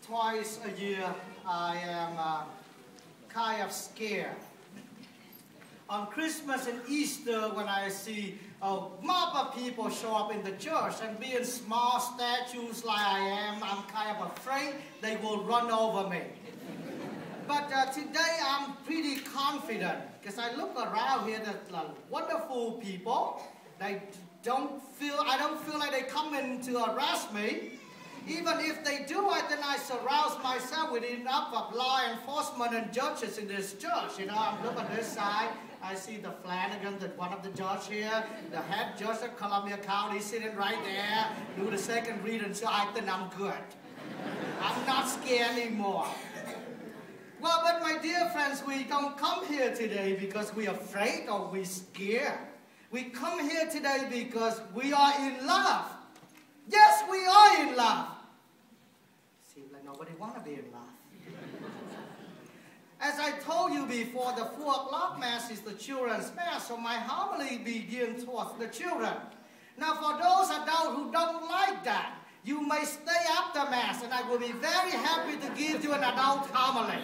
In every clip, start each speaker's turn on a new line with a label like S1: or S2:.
S1: twice a year I am kind of scared. On Christmas and Easter, when I see a mob of people show up in the church and being small statues like I am, I'm kind of afraid they will run over me. But today I'm pretty confident because I look around here, there's wonderful people. I don't feel like they come in to harass me. Even if they do, then I surround myself with enough of law enforcement and judges in this church. You know, I'm looking at this side. I see the Flanagan, one of the judges here, the head judge of Columbia County sitting right there, do the second reading, so I think I'm good. I'm not scared anymore. Well, but my dear friends, we don't come here today because we're afraid or we're scared. We come here today because we are in love. Yes, we are in love. Seems like nobody wants to be in love. As I told you before, the 4 o'clock Mass is the children's Mass, so my homily begins towards the children. Now, for those adults who don't like that, you may stay after Mass, and I will be very happy to give you an adult homily.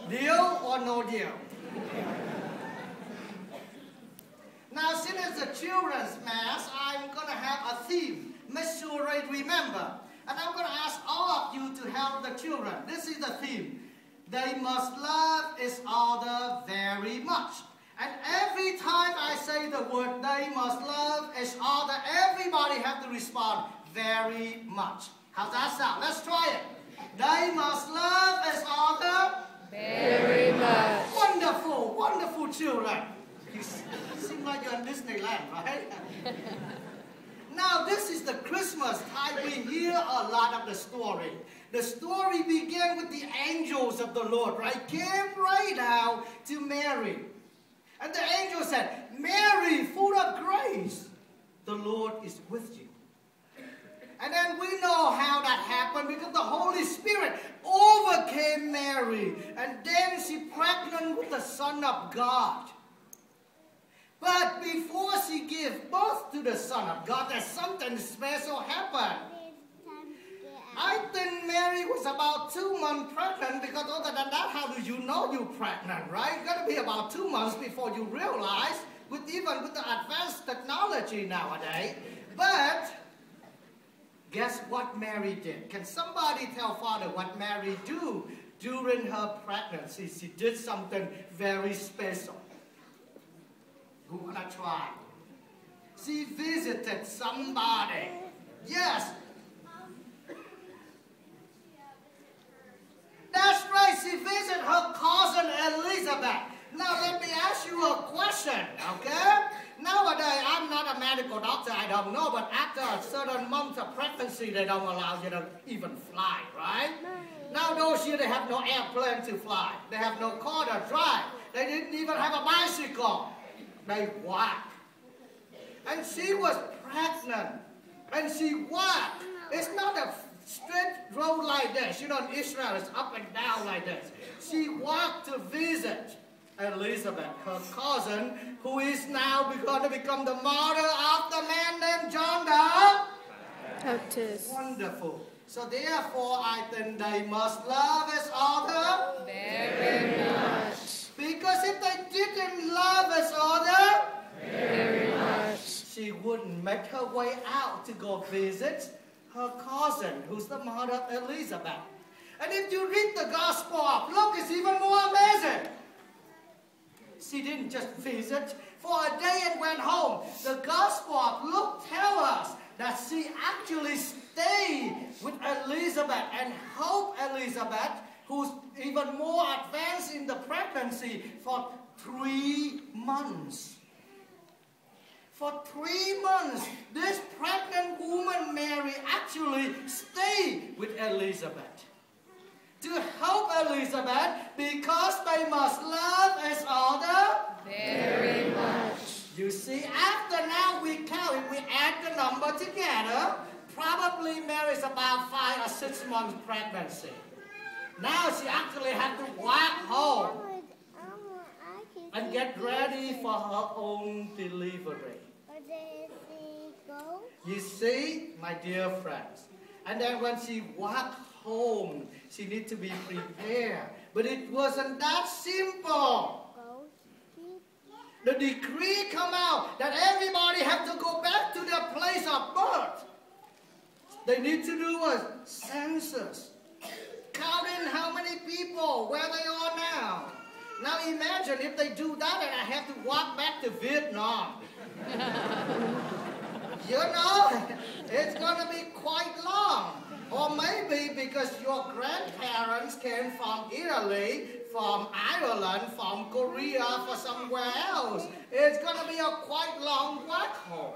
S1: Deal or no deal? Now, since it's a children's Mass, I'm going to have a theme. Make sure they remember. And I'm going to ask all of you to help the children. This is the theme. They must love each other very much. And every time I say the word, they must love each other, everybody has to respond, very much. How's that sound? Let's try it. They must love each other
S2: very much.
S1: Wonderful, wonderful children. You seem like you're in Disneyland, right? Now, this is the Christmas time. We hear a lot of the story. The story began with the angels of the Lord, right? Came right out to Mary. And the angel said, Mary, full of grace, the Lord is with you. And then we know how that happened because the Holy Spirit overcame Mary. And then she pregnant with the Son of God. But before she gave birth to the Son of God, there's something special happened. I think Mary was about 2 months pregnant because other than that, how do you know you're pregnant, right? It's got to be about 2 months before you realize, even with the advanced technology nowadays. But guess what Mary did? Can somebody tell Father what Mary did during her pregnancy? She did something very special. Who wanna try? She visited somebody. Yes. That's right, she visited her cousin Elizabeth. Now let me ask you a question, okay? Nowadays, I'm not a medical doctor, I don't know, but after a certain month of pregnancy, they don't allow you to even fly, right? Now those years, they have no airplane to fly. They have no car to drive. They didn't even have a bicycle. They walked. And she was pregnant. And she walked. It's not a straight road like this. You know, in Israel, it's up and down like this. She walked to visit Elizabeth, her cousin, who is now going to become the mother of the man named John the
S2: Baptist.
S1: Wonderful. So therefore, I think they must love each other
S2: very much.
S1: Because if they didn't love each other
S2: very much,
S1: she wouldn't make her way out to go visit her cousin, who's the mother of Elizabeth. And if you read the Gospel of Luke, it's even more amazing. She didn't just visit for a day and went home. The Gospel of Luke tells us that she actually stayed with Elizabeth and helped Elizabeth, who's even more advanced in the pregnancy, for 3 months. For 3 months, this pregnant woman, Mary, actually stayed with Elizabeth to help Elizabeth because they must love each other
S2: very much.
S1: You see, after now we count, if we add the number together, probably Mary is about 5 or 6 months pregnancy. Now she actually had to walk home and get ready for her own delivery. You see, my dear friends, And then when she walked home, she needed to be prepared. But it wasn't that simple. The decree come out that everybody have to go back to their place of birth. They need to do a census. Count in how many people, where they are now. Now imagine if they do that and I have to walk back to Vietnam. You know, it's going to be quite long. Or maybe because your grandparents came from Italy, from Ireland, from Korea, for somewhere else. It's going to be a quite long walk home.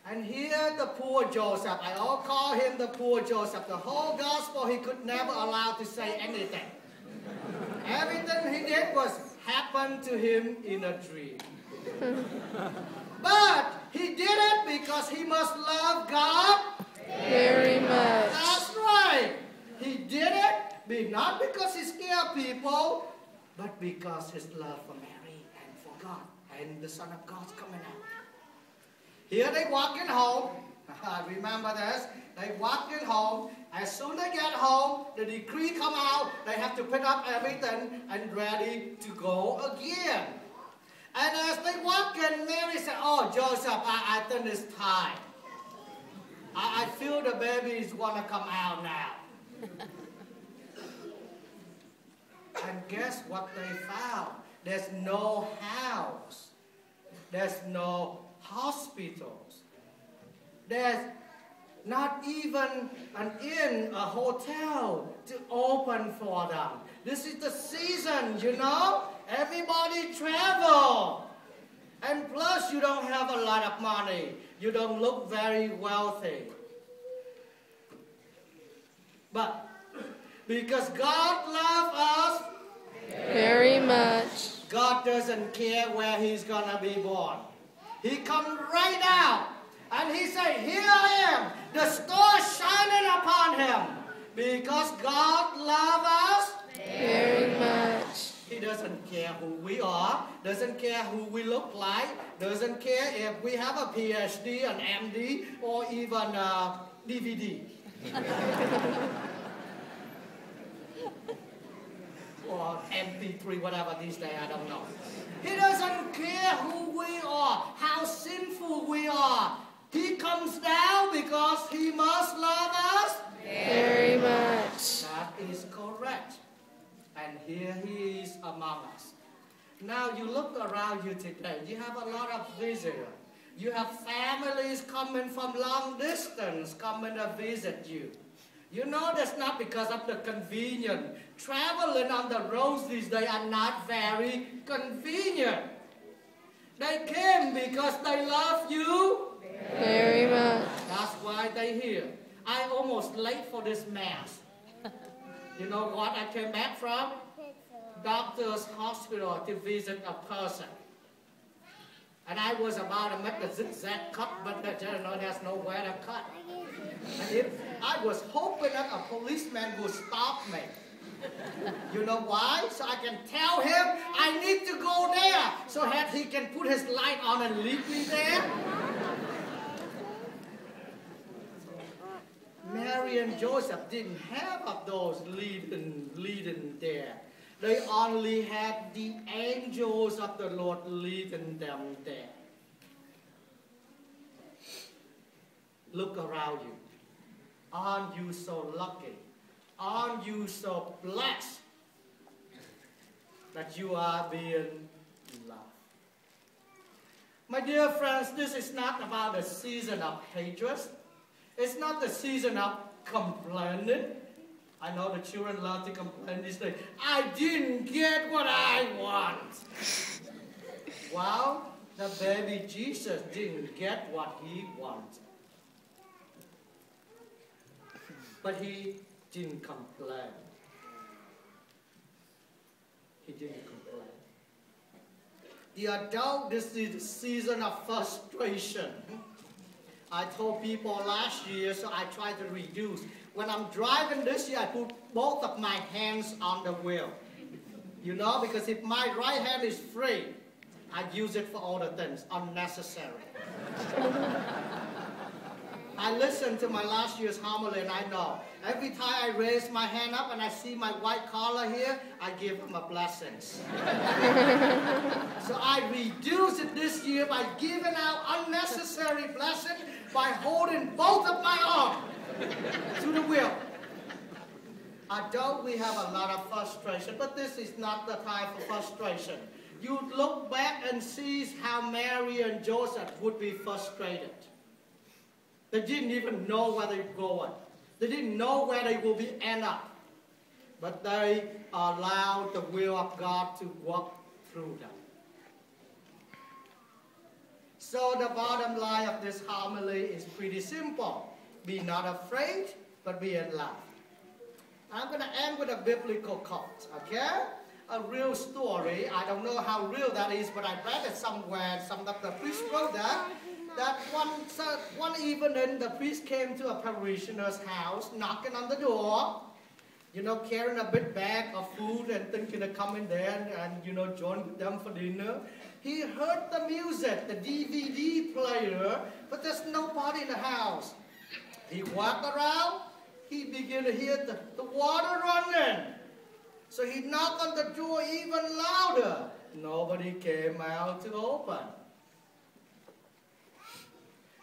S1: And here the poor Joseph, I all call him the poor Joseph. The whole gospel he could never allow to say anything. Everything he did was happen to him in a dream. But he did it because he must love God
S2: very much.
S1: That's right. He did it not because he scared people, but because his love for Mary and for God and the Son of God's coming out. Here they walking home. Remember this? They walking home. As soon as they get home, the decree come out. They have to pick up everything and ready to go again. And as they walk in, Mary said, "Oh, Joseph, I think it's time. I feel the babies want to come out now." And guess what they found? There's no house. There's no hospitals. There's not even an inn, a hotel to open for them. This is the season, you know. Everybody travel. And plus you don't have a lot of money. You don't look very wealthy. But because God loves us
S2: very much,
S1: God doesn't care where he's going to be born. He comes right out and he said, "Here I am." The star shining upon him because God loves us
S2: very much.
S1: He doesn't care who we are, doesn't care who we look like, doesn't care if we have a PhD, an MD, or even a DVD. Or MP3, whatever these days, I don't know. He doesn't care who we are, how sinful we are. He comes down because he must love us
S2: very much.
S1: That is correct. And here he is among us. Now you look around you today, you have a lot of visitors. You have families coming from long distance coming to visit you. You know that's not because of the convenience. Traveling on the roads these days are not very convenient. They came because they love you
S2: very much.
S1: That's why they're here. I almost late for this mass. You know what I came back from? Doctor's hospital to visit a person. And I was about to make the zigzag cut, but there's nowhere to cut. And I was hoping that a policeman would stop me. You know why? So I can tell him I need to go there so that he can put his light on and leave me there. Mary and Joseph didn't have of those leading there. They only had the angels of the Lord leading them there. Look around you. Aren't you so lucky? Aren't you so blessed that you are being loved? My dear friends, this is not about the season of hatred. It's not the season of complaining. I know the children love to complain these days. I didn't get what I want. Well, the baby Jesus didn't get what he wanted. But he didn't complain. He didn't complain. The adult, this is the season of frustration. I told people last year, so I tried to reduce. When I'm driving this year, I put both of my hands on the wheel. You know, because if my right hand is free, I use it for all the things, unnecessary. I listened to my last year's homily and I know. Every time I raise my hand up and I see my white collar here, I give him a blessings. So I reduce it this year by giving out unnecessary blessing by holding both of my arms to the wheel. Although we have a lot of frustration, but this is not the time for frustration. You look back and see how Mary and Joseph would be frustrated. They didn't even know where they were going. They didn't know where they will be end up. But they allowed the will of God to work through them. So the bottom line of this homily is pretty simple. Be not afraid, but be in love. I'm going to end with a biblical quote, okay? A real story. I don't know how real that is, but I read it somewhere. Some of the priests wrote that one evening the priest came to a parishioner's house, knocking on the door, you know, carrying a big bag of food and thinking of coming there and you know, join them for dinner. He heard the music, the DVD player, but there's nobody in the house. He walked around. He began to hear the water running. So he knocked on the door even louder. Nobody came out to open.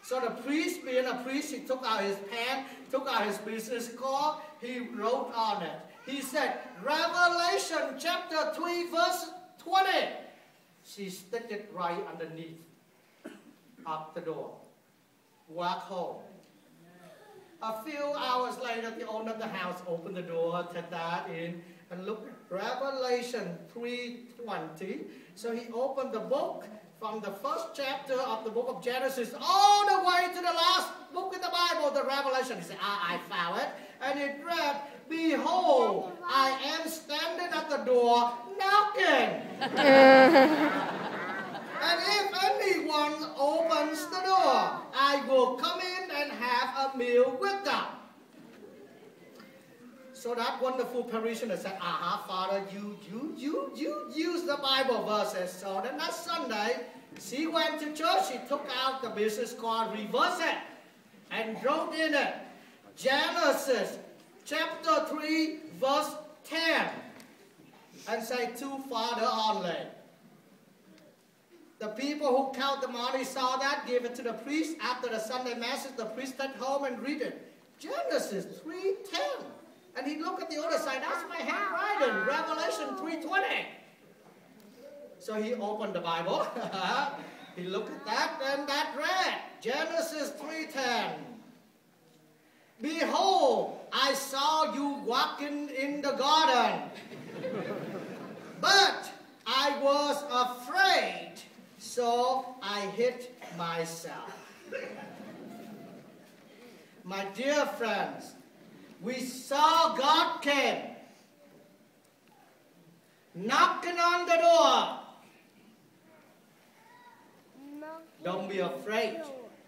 S1: So the priest, being a priest, he took out his pen, took out his business card, he wrote on it. He said, Revelation chapter 3 verse 20. She stuck it right underneath of the door. Walk home. A few hours later, the owner of the house opened the door, took that in, and looked at Revelation 3:20. So he opened the book from the first chapter of the book of Genesis all the way to the last book in the Bible, the Revelation. He said, I found it. And it read, Behold, I am standing at the door knocking. And if anyone opens the door, I will come in and have a meal with them. So that wonderful parishioner said, Father, you use the Bible verses. So then that Sunday, she went to church, she took out the business card, reversed it, and wrote in it, Genesis chapter 3, verse 10, and say, to Father only. The people who count the money saw that, gave it to the priest. After the Sunday message, the priest went home and read it. Genesis 3:10. And he looked at the other side. That's my handwriting. Revelation 3:20. So he opened the Bible. He looked at that, and that read Genesis 3:10. Behold, I saw you walking in the garden, but I was afraid, so I hid myself. My dear friends, we saw God came, knocking on the door. Don't be afraid.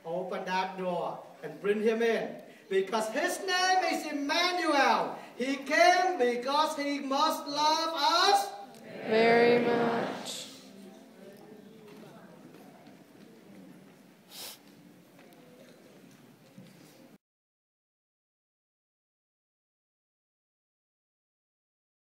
S1: Open that door and bring him in. Because his name is Emmanuel. He came because he must love us
S2: very